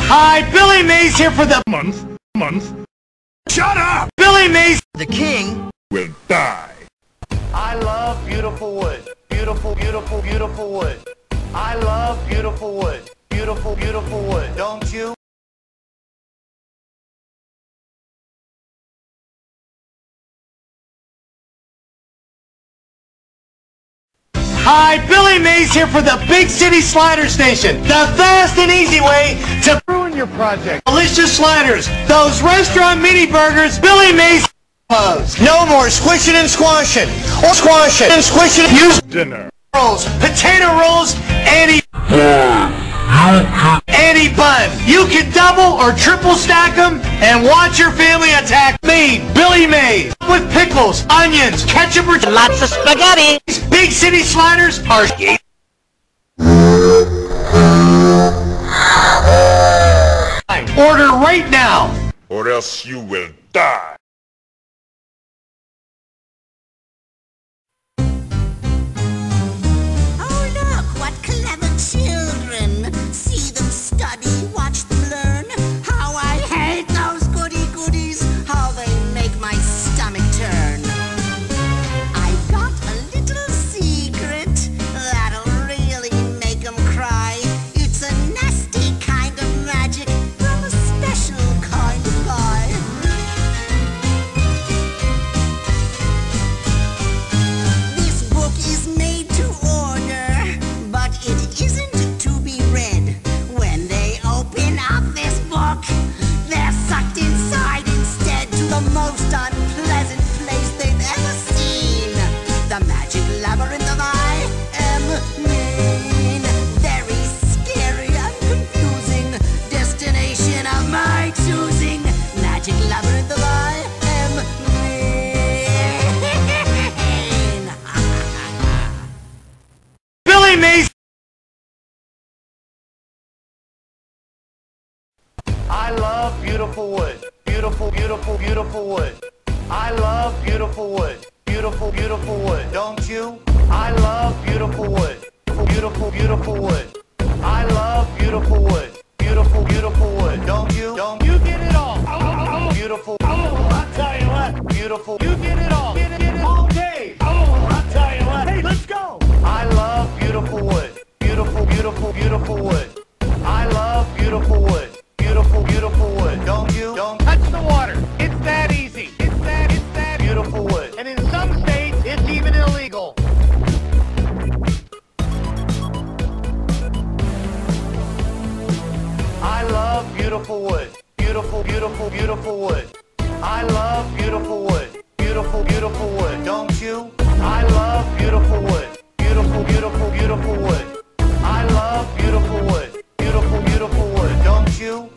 Hi, Billy Mays here for the month. Shut up! Billy Mays, The king Will die. I love beautiful wood. Beautiful, beautiful, beautiful wood. I love beautiful wood. Beautiful, beautiful wood. Don't you? Hi, Billy Mays here for the Big City Slider Station. The fast and easy way to ruin your project. Delicious sliders, those restaurant mini burgers, Billy Mays loves. No more squishing and squashing. Or squashing and squishing. Use Dinner. rolls, potato rolls, any bun. You can double or triple stack them and watch your family attack me, Billy Mays, with pickles, onions, ketchup, or lots of spaghetti. Big City Sliders are order right now. Or else you will die. Oh, look, what clever children. See them study, watch them learn. How I hate those goody-goodies, how they make my stomach turn. I've got a little secret that'll really make them cry. It's a nasty kind of magic from a special kind of guy. This book is made to order, but it isn't to be read. When they open up this book, they're sucked inside instead to the most unpleasant place they've ever seen. The magic labyrinth of I Am Mean. Very scary and confusing destination of my choosing. Magic labyrinth of I Am Mean. Billy Mays. I love beautiful wood. Beautiful, beautiful, beautiful wood. I love beautiful wood. Beautiful, beautiful wood. Don't you? I love beautiful wood. Beautiful, beautiful wood. I love beautiful wood. Beautiful, beautiful wood. Don't you? Don't you get it all? Beautiful. I'll tell you what. Beautiful. You get it all. Get it all day. I'll tell you what. Hey, let's go. I love beautiful wood. Beautiful, beautiful, beautiful wood. I love beautiful wood. Beautiful, beautiful wood. Don't you? Don't touch the water. It's that easy. It's that beautiful wood. And in some states, it's even illegal. I love beautiful wood. Beautiful, beautiful, beautiful wood. I love beautiful wood. Beautiful, beautiful wood. Don't you? I love beautiful wood. Beautiful, beautiful, beautiful wood. I love beautiful wood. Beautiful, beautiful wood. Don't you?